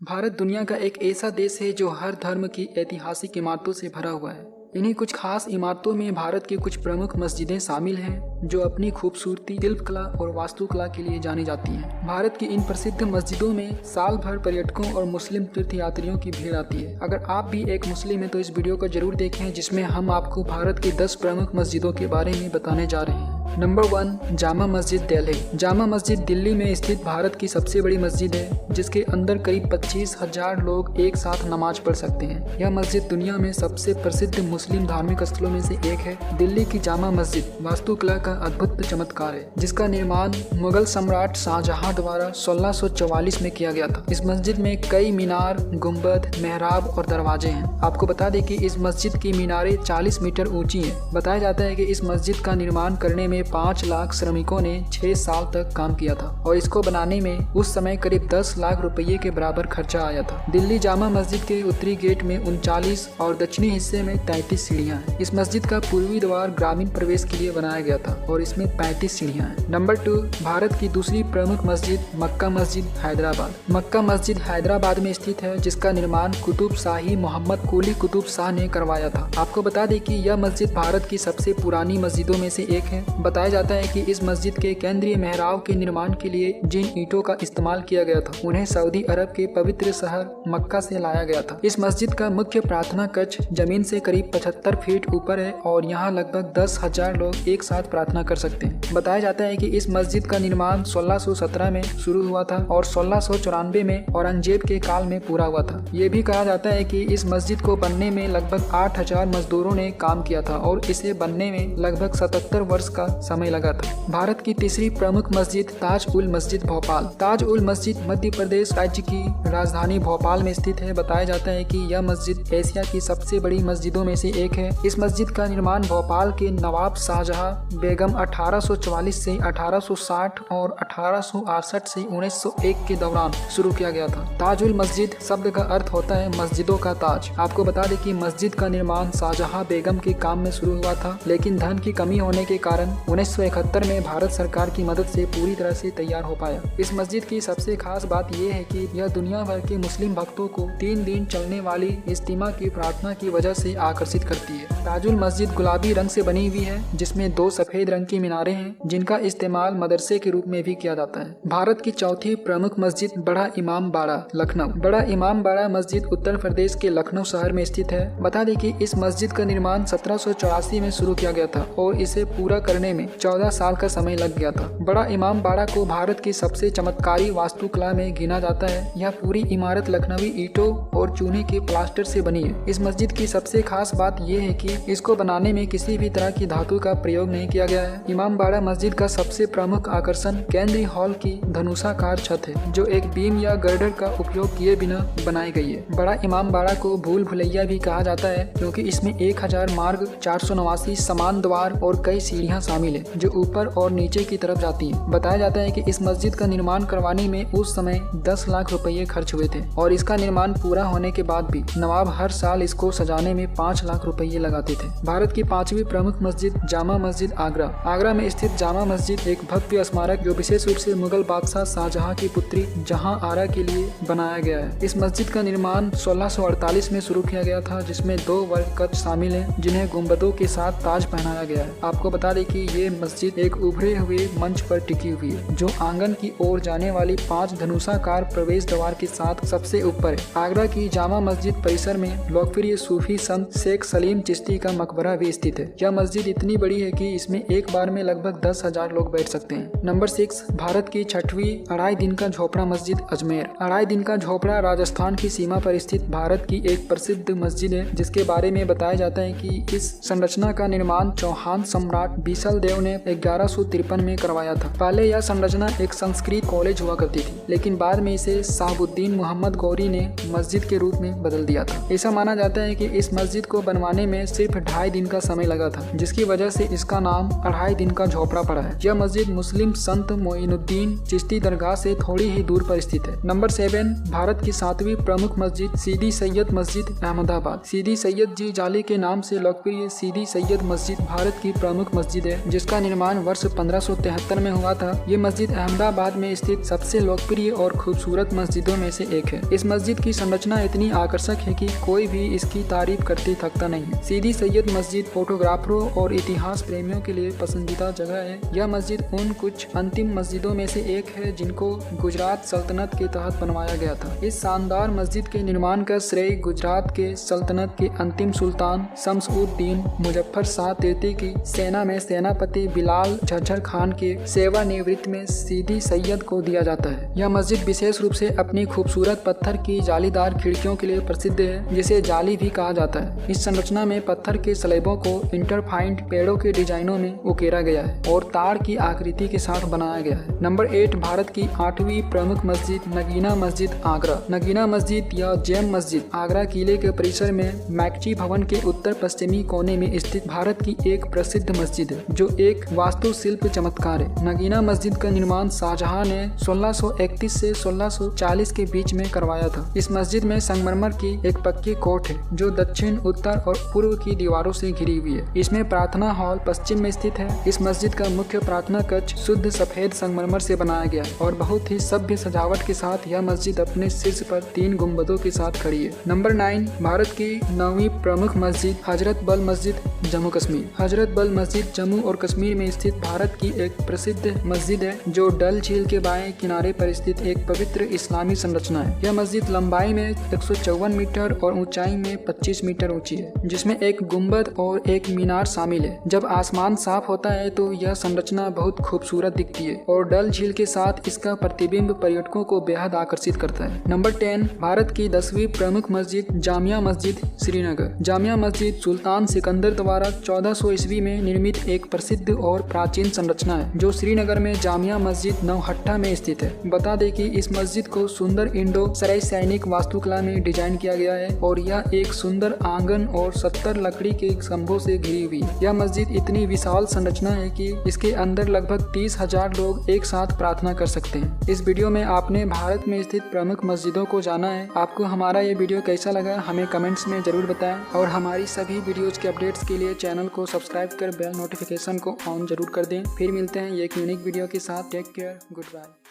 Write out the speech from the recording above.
भारत दुनिया का एक ऐसा देश है जो हर धर्म की ऐतिहासिक इमारतों से भरा हुआ है। इन्हीं कुछ खास इमारतों में भारत की कुछ प्रमुख मस्जिदें शामिल हैं जो अपनी खूबसूरती, शिल्पकला और वास्तुकला के लिए जानी जाती हैं। भारत की इन प्रसिद्ध मस्जिदों में साल भर पर्यटकों और मुस्लिम तीर्थयात्रियों की भीड़ आती है। अगर आप भी एक मुस्लिम हैं तो इस वीडियो को जरूर देखें, जिसमें हम आपको भारत की 10 प्रमुख मस्जिदों के बारे में बताने जा रहे हैं। नंबर 1, जामा मस्जिद दिल्ली। जामा मस्जिद दिल्ली में स्थित भारत की सबसे बड़ी मस्जिद है, जिसके अंदर करीब 25,000 लोग एक साथ नमाज पढ़ सकते हैं। यह मस्जिद दुनिया में सबसे प्रसिद्ध मुस्लिम धार्मिक स्थलों में से एक है। दिल्ली की जामा मस्जिद वास्तुकला का अद्भुत चमत्कार है, जिसका निर्माण मुगल सम्राट शाहजहां द्वारा 1644 में किया गया था। इस मस्जिद में कई मीनार, गुंबद, मेहराब और दरवाजे हैं। आपको बता दें कि इस मस्जिद की मीनारें 40 मीटर ऊंची हैं। बताया जाता है कि इस मस्जिद का निर्माण करने में 5 लाख श्रमिकों ने 6 साल तक काम किया था और इसको बनाने में उस समय करीब 10 लाख रुपये के बराबर खर्चा आया था। दिल्ली जामा मस्जिद के उत्तरी गेट में 39 और दक्षिणी हिस्से में 33 सीढ़ियां हैं। इस मस्जिद का पूर्वी द्वार ग्रामीण प्रवेश के लिए बनाया गया था और इसमें 35 सीढ़ियां हैं। नंबर 2, भारत की दूसरी प्रमुख मस्जिद मक्का मस्जिद हैदराबाद। मक्का मस्जिद हैदराबाद में स्थित है, जिसका निर्माण कुतुब शाही मोहम्मद कुली कुतुब शाह ने करवाया था। आपको बता दें कि यह मस्जिद भारत की सबसे पुरानी मस्जिदों में से एक है। बताया जाता है कि इस मस्जिद के केंद्रीय मेहराब के निर्माण के लिए जिन ईंटों का इस्तेमाल किया गया था, उन्हें सऊदी अरब के पवित्र शहर मक्का से लाया गया था। इस मस्जिद का मुख्य प्रार्थना कक्ष जमीन से करीब 75 फीट ऊपर है और यहाँ लगभग 10,000 लोग एक साथ प्रार्थना कर सकते हैं। बताया जाता है कि इस मस्जिद का निर्माण 1617 में शुरू हुआ था और 1694 में औरंगजेब के काल में पूरा हुआ था। ये भी कहा जाता है कि इस मस्जिद को बनने में लगभग 8,000 मजदूरों ने काम किया था और इसे बनने में लगभग 77 वर्ष का समय लगा था। भारत की तीसरी प्रमुख मस्जिद ताज उल मस्जिद भोपाल। ताज उल मस्जिद मध्य प्रदेश राज्य की राजधानी भोपाल में स्थित है। बताया जाता है कि यह मस्जिद एशिया की सबसे बड़ी मस्जिदों में से एक है। इस मस्जिद का निर्माण भोपाल के नवाब शाहजहां बेगम 1844 से 1860 और 1868 से 1901 के दौरान शुरू किया गया था। ताज उल मस्जिद शब्द का अर्थ होता है मस्जिदों का ताज। आपको बता दें कि मस्जिद का निर्माण शाहजहां बेगम के काम में शुरू हुआ था, लेकिन धन की कमी होने के कारण 1971 में भारत सरकार की मदद से पूरी तरह से तैयार हो पाया। इस मस्जिद की सबसे खास बात यह है कि यह दुनिया भर के मुस्लिम भक्तों को 3 दिन चलने वाली इज्तिमा की प्रार्थना की वजह से आकर्षित करती है। ताजुल मस्जिद गुलाबी रंग से बनी हुई है, जिसमें 2 सफेद रंग की मीनारें हैं, जिनका इस्तेमाल मदरसे के रूप में भी किया जाता है। भारत की चौथी प्रमुख मस्जिद बड़ा इमाम बाड़ा लखनऊ। बड़ा इमाम बाड़ा मस्जिद उत्तर प्रदेश के लखनऊ शहर में स्थित है। बता दें कि इस मस्जिद का निर्माण 1784 में शुरू किया गया था और इसे पूरा करने में 14 साल का समय लग गया था। बड़ा इमाम बाड़ा को भारत की सबसे चमत्कारी वास्तुकला में गिना जाता है। यह पूरी इमारत लखनवी ईंटों और चूने के प्लास्टर से बनी है। इस मस्जिद की सबसे खास बात यह है कि इसको बनाने में किसी भी तरह की धातु का प्रयोग नहीं किया गया है। इमाम बाड़ा मस्जिद का सबसे प्रमुख आकर्षण केंद्रीय हॉल की धनुषाकार छत है, जो एक बीम या गर्डर का उपयोग किए बिना बनाई गई है। बड़ा इमाम बाड़ा को भूल भुलैया भी कहा जाता है, क्योंकि इसमें 1000 मार्ग, 489 समान द्वार और कई सीढ़ियां शामिल है, जो ऊपर और नीचे की तरफ जाती है। बताया जाता है कि इस मस्जिद का निर्माण करवाने में उस समय 10 लाख रुपए खर्च हुए थे और इसका निर्माण पूरा होने के बाद भी नवाब हर साल इसको सजाने में 5 लाख रुपए लगाते थे। भारत की 5वीं प्रमुख मस्जिद जामा मस्जिद आगरा। आगरा में स्थित जामा मस्जिद एक भव्य स्मारक जो विशेष रूप से मुगल बादशाह शाहजहां की पुत्री जहां आरा के लिए बनाया गया है। इस मस्जिद का निर्माण 1648 में शुरू किया गया था, जिसमें 2 वर्ग कक्ष शामिल हैं, जिन्हें गुंबदों के साथ ताज पहनाया गया है। आपको बता दें कि ये मस्जिद एक उभरे हुए मंच पर टिकी हुई है, जो आंगन की ओर जाने वाली 5 धनुषाकार प्रवेश द्वार के साथ सबसे ऊपर है। आगरा की जामा मस्जिद परिसर में लोकप्रिय सूफी संत शेख सलीम चिश्ती का मकबरा भी स्थित है। यह मस्जिद इतनी बड़ी है कि इसमें एक बार में लगभग 10,000 लोग बैठ सकते हैं। नंबर 6, भारत की 6वीं अढ़ाई दिन का झोपड़ा मस्जिद अजमेर। अढ़ाई दिन का झोपड़ा राजस्थान की सीमा पर स्थित भारत की एक प्रसिद्ध मस्जिद है, जिसके बारे में बताया जाता है कि इस संरचना का निर्माण चौहान सम्राट बीसल देव ने 1153 में करवाया था। पहले यह संरचना एक संस्कृत कॉलेज हुआ करती थी, लेकिन बाद में इसे शाहबुद्दीन मोहम्मद गौरी ने मस्जिद के रूप में बदल दिया था। ऐसा माना जाता है कि इस मस्जिद को बनवाने में सिर्फ 2.5 दिन का समय लगा था, जिसकी वजह से इसका नाम अढ़ाई दिन का झोपड़ा पड़ा है। यह मस्जिद मुस्लिम संत मोइनुद्दीन चिश्ती दरगाह से थोड़ी ही दूर पर स्थित है। नंबर 7, भारत की 7वीं प्रमुख मस्जिद सीदी सैयद मस्जिद अहमदाबाद। सीदी सैयद जी जाली के नाम से लोकप्रिय सीदी सैयद मस्जिद भारत की प्रमुख मस्जिद है, जिसका निर्माण वर्ष 1573 में हुआ था। ये मस्जिद अहमदाबाद में स्थित सबसे लोकप्रिय और खूबसूरत मस्जिदों में से एक है। इस मस्जिद की संरचना इतनी आकर्षक है कि कोई भी इसकी तारीफ करते थकता नहीं है। सीदी सैयद मस्जिद फोटोग्राफरों और इतिहास प्रेमियों के लिए पसंदीदा जगह है। यह मस्जिद उन कुछ अंतिम मस्जिदों में से एक है जिनको गुजरात सल्तनत के तहत बनवाया गया था। इस शानदार मस्जिद के निर्माण का श्रेय गुजरात के सल्तनत के अंतिम सुल्तान शम्स-उद-दीन मुजफ्फर शाह तृतीय की सेना में सेनापति बिलाल झज्जर खान के सेवानिवृत्त में सीदी सैयद को दिया जाता है। यह मस्जिद विशेष रूप से अपनी खूबसूरत पत्थर की जालीदार खिड़कियों के लिए प्रसिद्ध है, जिसे जाली भी कहा जाता है। इस संरचना में पत्थर के स्लैबों को इंटरफाइंड पेड़ों के डिजाइनों में उकेरा गया है और तार की आकृति के साथ बनाया गया है। नंबर 8, भारत की 8वीं प्रमुख मस्जिद नगीना मस्जिद आगरा। नगीना मस्जिद या जैम मस्जिद आगरा किले के परिसर में मैकची भवन के उत्तर पश्चिमी कोने में स्थित भारत की एक प्रसिद्ध मस्जिद है, जो एक वास्तुशिल्प चमत्कार है। नगीना मस्जिद का निर्माण शाहजहां ने 1631 से 1640 के बीच में करवाया था। इस मस्जिद में संगमरमर की एक पक्की कोट है जो दक्षिण, उत्तर और पूर्व की दीवारों से घिरी हुई है। इसमें प्रार्थना हॉल पश्चिम में स्थित है। इस मस्जिद का मुख्य प्रार्थना कक्ष शुद्ध सफेद संगमरमर से बनाया गया और बहुत ही सभ्य सजावट के साथ यह मस्जिद अपने शीर्ष पर 3 गुंबदों के साथ खड़ी है। नंबर 9, भारत की 9वीं प्रमुख मस्जिद हजरत बल मस्जिद जम्मू कश्मीर। हजरत बल मस्जिद जम्मू और कश्मीर में स्थित भारत की एक प्रसिद्ध मस्जिद है जो डल झील के बाएं किनारे पर स्थित एक पवित्र इस्लामी संरचना है। यह मस्जिद लंबाई में 154 मीटर और ऊंचाई में 25 मीटर ऊंची है, जिसमें एक गुंबद और एक मीनार शामिल है। जब आसमान साफ होता है तो यह संरचना बहुत खूबसूरत दिखती है और डल झील के साथ इसका प्रतिबिंब पर्यटकों को बेहद आकर्षित करता है। नंबर 10, भारत की 10वीं प्रमुख मस्जिद जामिया मस्जिद श्रीनगर। जामिया मस्जिद सुल्तान सिकंदर द्वारा 1400 ईस्वी में निर्मित एक प्रसिद्ध और प्राचीन संरचना है जो श्रीनगर में जामिया मस्जिद नौहट्टा में स्थित है। बता दें कि इस मस्जिद को सुंदर इंडो सराय सैनिक वास्तुकला में डिजाइन किया गया है और यह एक सुंदर आंगन और 70 लकड़ी के स्तंभों से घिरी हुई है। यह मस्जिद इतनी विशाल संरचना है कि इसके अंदर लगभग 30,000 लोग एक साथ प्रार्थना कर सकते हैं। इस वीडियो में आपने भारत में स्थित प्रमुख मस्जिदों को जाना है। आपको हमारा ये वीडियो कैसा लगा हमें कमेंट्स में जरूर बताएं और हमारी सभी वीडियोज के अपडेट्स के लिए चैनल को सब्सक्राइब कर बेल नोटिफिकेशन को ऑन जरूर कर दें। फिर मिलते हैं एक यूनिक वीडियो के साथ। Take care, good bye.